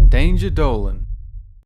Danger Dolan.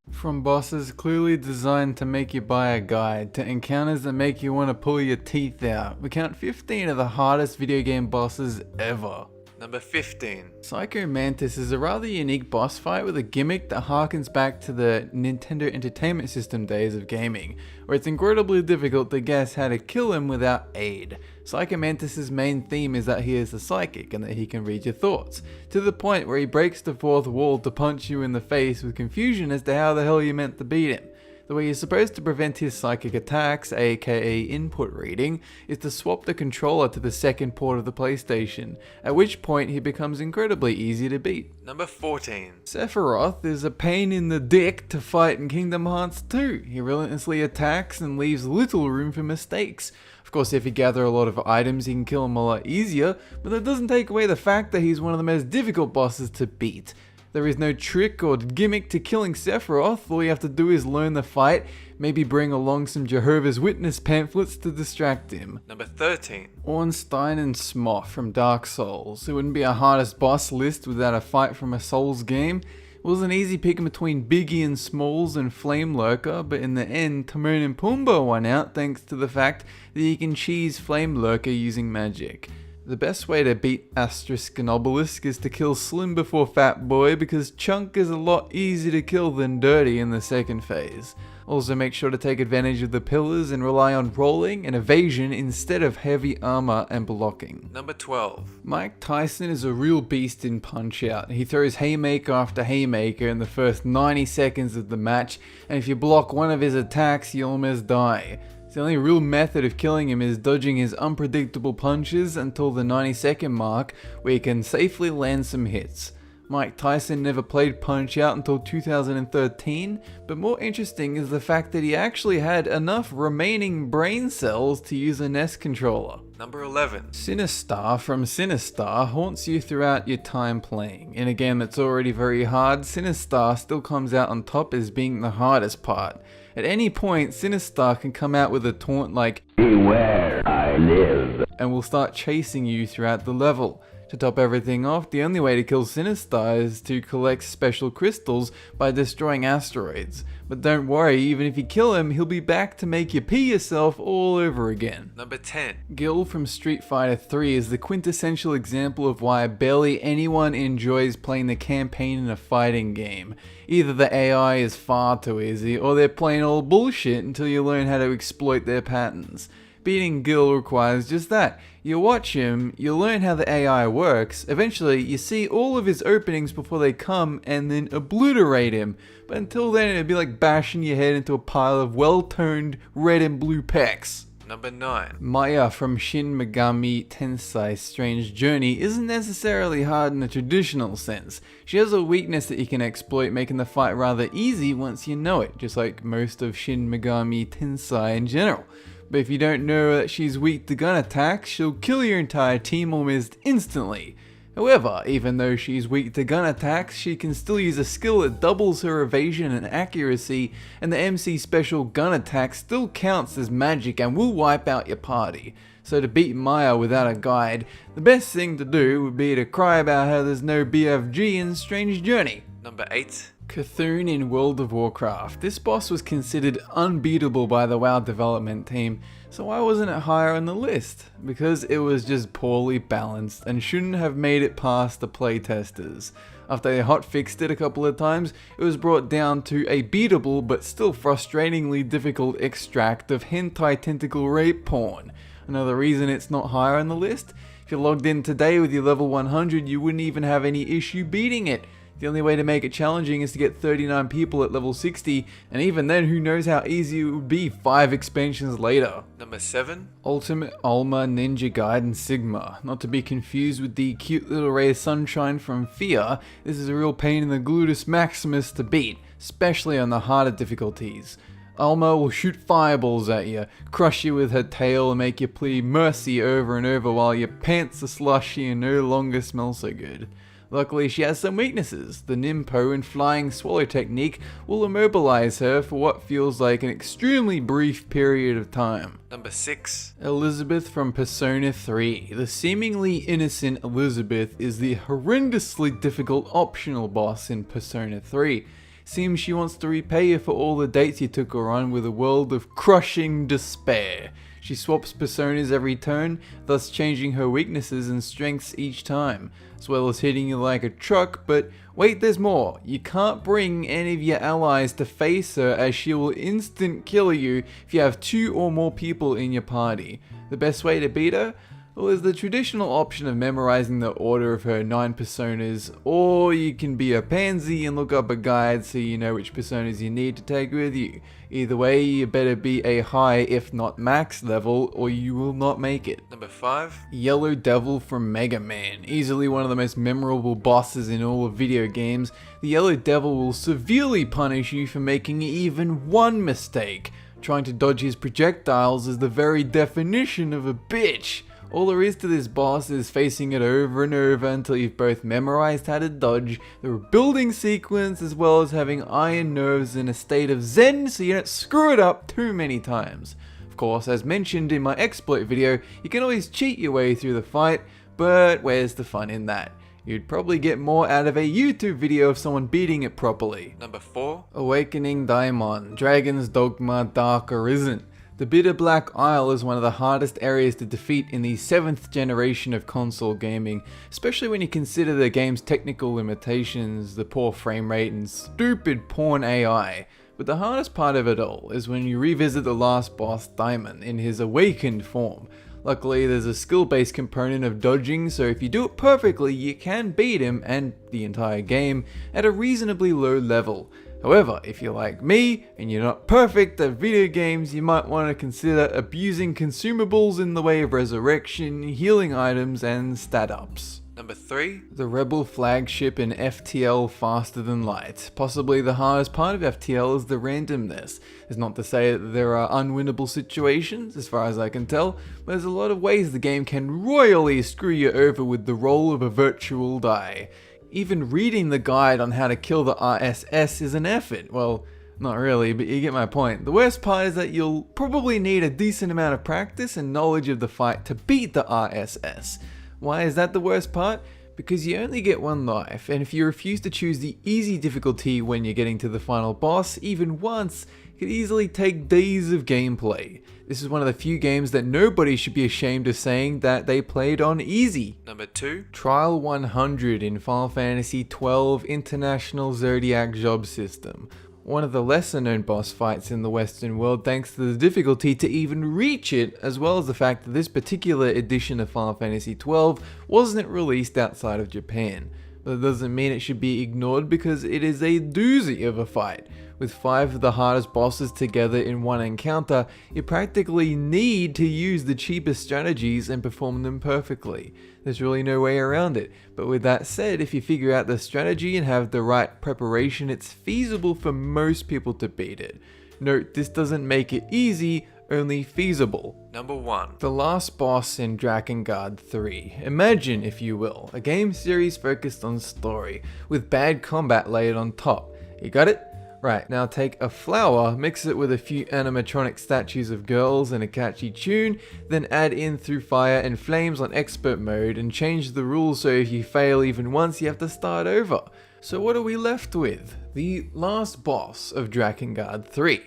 From bosses clearly designed to make you buy a guide, to encounters that make you want to pull your teeth out, we count 15 of the hardest video game bosses ever. Number 15. Psycho Mantis is a rather unique boss fight with a gimmick that harkens back to the Nintendo Entertainment System days of gaming, where it's incredibly difficult to guess how to kill him without aid. Psycho Mantis' main theme is that he is a psychic and that he can read your thoughts, to the point where he breaks the fourth wall to punch you in the face with confusion as to how the hell you meant to beat him. The way you're supposed to prevent his psychic attacks, aka input reading, is to swap the controller to the second port of the PlayStation, at which point he becomes incredibly easy to beat. Number 14. Sephiroth is a pain in the dick to fight in Kingdom Hearts 2. He relentlessly attacks and leaves little room for mistakes. Of course, if you gather a lot of items, you can kill him a lot easier, but that doesn't take away the fact that he's one of the most difficult bosses to beat. There is no trick or gimmick to killing Sephiroth. All you have to do is learn the fight, maybe bring along some Jehovah's Witness pamphlets to distract him. Number 13. Ornstein and Smough from Dark Souls. It wouldn't be a hardest boss list without a fight from a Souls game. It was an easy pick between Biggie and Smalls and Flame Lurker, but in the end, Timon and Pumbaa won out thanks to the fact that you can cheese Flame Lurker using magic. The best way to beat Asterisk and Obelisk is to kill Slim before Fat Boy, because Chunk is a lot easier to kill than Dirty in the second phase. Also make sure to take advantage of the pillars and rely on rolling and evasion instead of heavy armor and blocking. Number 12. Mike Tyson is a real beast in Punch-Out. He throws haymaker after haymaker in the first 90 seconds of the match, and if you block one of his attacks, you almost die. The only real method of killing him is dodging his unpredictable punches until the 90-second mark, where you can safely land some hits. Mike Tyson never played Punch-Out until 2013, but more interesting is the fact that he actually had enough remaining brain cells to use a NES controller. Number 11. Sinister from Sinister haunts you throughout your time playing. In a game that's already very hard, Sinister still comes out on top as being the hardest part. At any point, Sinister can come out with a taunt like, "Beware, I live," and will start chasing you throughout the level. To top everything off, the only way to kill Sinister is to collect special crystals by destroying asteroids. But don't worry, even if you kill him, he'll be back to make you pee yourself all over again. Number 10. Gil from Street Fighter III is the quintessential example of why barely anyone enjoys playing the campaign in a fighting game. Either the AI is far too easy, or they're plain old bullshit until you learn how to exploit their patterns. Beating Gil requires just that. You watch him, you learn how the AI works, eventually you see all of his openings before they come and then obliterate him. But until then it'd be like bashing your head into a pile of well-toned red and blue pecs. Number 9. Maya from Shin Megami Tensei Strange Journey isn't necessarily hard in the traditional sense. She has a weakness that you can exploit, making the fight rather easy once you know it, just like most of Shin Megami Tensei in general. But if you don't know that she's weak to gun attacks, she'll kill your entire team almost instantly. However, even though she's weak to gun attacks, she can still use a skill that doubles her evasion and accuracy, and the MC special gun attack still counts as magic and will wipe out your party. So to beat Maya without a guide, the best thing to do would be to cry about how there's no BFG in Strange Journey. Number 8. Cthun in World of Warcraft. This boss was considered unbeatable by the WoW development team, so why wasn't it higher on the list? Because it was just poorly balanced and shouldn't have made it past the playtesters. After they hotfixed it a couple of times, it was brought down to a beatable but still frustratingly difficult extract of hentai tentacle rape porn. Another reason it's not higher on the list? If you logged in today with your level 100, you wouldn't even have any issue beating it. The only way to make it challenging is to get 39 people at level 60, and even then who knows how easy it would be 5 expansions later. Number 7. Ultimate Ulmer Ninja Gaiden Sigma. Not to be confused with the cute little ray of sunshine from Fear, this is a real pain in the gluteus maximus to beat, especially on the harder difficulties. Ulmer will shoot fireballs at you, crush you with her tail and make you plead mercy over and over while your pants are slushy and no longer smell so good. Luckily, she has some weaknesses. The Nimpo and Flying Swallow technique will immobilize her for what feels like an extremely brief period of time. Number 6. Elizabeth from Persona 3. The seemingly innocent Elizabeth is the horrendously difficult optional boss in Persona 3. Seems she wants to repay you for all the dates you took her on with a world of crushing despair. She swaps personas every turn, thus changing her weaknesses and strengths each time, as well as hitting you like a truck, but wait, there's more. You can't bring any of your allies to face her, as she will instant kill you if you have 2 or more people in your party. The best way to beat her? Well, there's the traditional option of memorizing the order of her 9 personas, or you can be a pansy and look up a guide so you know which personas you need to take with you. Either way, you better be a high, if not max level, or you will not make it. Number 5. Yellow Devil from Mega Man. Easily one of the most memorable bosses in all of video games, the Yellow Devil will severely punish you for making even one mistake. Trying to dodge his projectiles is the very definition of a bitch. All there is to this boss is facing it over and over until you've both memorized how to dodge, the rebuilding sequence, as well as having iron nerves in a state of zen so you don't screw it up too many times. Of course, as mentioned in my exploit video, you can always cheat your way through the fight, but where's the fun in that? You'd probably get more out of a YouTube video of someone beating it properly. Number 4. Awakening Daimon, Dragon's Dogma Dark Arisen. The Bitter Black Isle is one of the hardest areas to defeat in the 7th generation of console gaming, especially when you consider the game's technical limitations, the poor frame rate and stupid porn AI. But the hardest part of it all is when you revisit the last boss, Daimon, in his awakened form. Luckily, there's a skill-based component of dodging, so if you do it perfectly, you can beat him and the entire game at a reasonably low level. However, if you're like me and you're not perfect at video games, you might want to consider abusing consumables in the way of resurrection, healing items, and stat ups. Number 3. The Rebel flagship in FTL Faster Than Light. Possibly the hardest part of FTL is the randomness. It's not to say that there are unwinnable situations, as far as I can tell, but there's a lot of ways the game can royally screw you over with the roll of a virtual die. Even reading the guide on how to kill the RSS is an effort. Well, not really, but you get my point. The worst part is that you'll probably need a decent amount of practice and knowledge of the fight to beat the RSS. Why is that the worst part? Because you only get one life, and if you refuse to choose the easy difficulty when you're getting to the final boss, even once, it could easily take days of gameplay. This is one of the few games that nobody should be ashamed of saying that they played on easy. Number 2. Trial 100 in Final Fantasy XII International Zodiac Job System. One of the lesser known boss fights in the Western world thanks to the difficulty to even reach it, as well as the fact that this particular edition of Final Fantasy XII wasn't released outside of Japan. But it doesn't mean it should be ignored because it is a doozy of a fight. With 5 of the hardest bosses together in one encounter, you practically need to use the cheapest strategies and perform them perfectly. There's really no way around it. But with that said, if you figure out the strategy and have the right preparation, it's feasible for most people to beat it. Note, this doesn't make it easy, only feasible. Number 1. The last boss in Drakengard III. Imagine, if you will, a game series focused on story, with bad combat layered on top. You got it? Right, now take a flower, mix it with a few animatronic statues of girls and a catchy tune, then add in Through Fire and Flames on expert mode and change the rules so if you fail even once you have to start over. So what are we left with? The last boss of Drakengard III.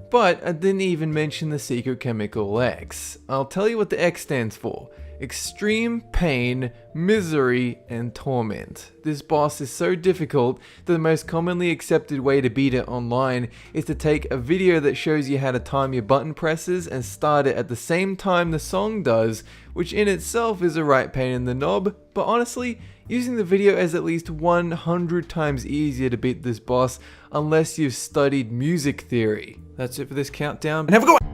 But I didn't even mention the secret chemical X. I'll tell you what the X stands for. Extreme pain, misery, and torment. This boss is so difficult that the most commonly accepted way to beat it online is to take a video that shows you how to time your button presses and start it at the same time the song does, which in itself is a right pain in the knob, but honestly, using the video is at least 100 times easier to beat this boss unless you've studied music theory. That's it for this countdown, and have a good one!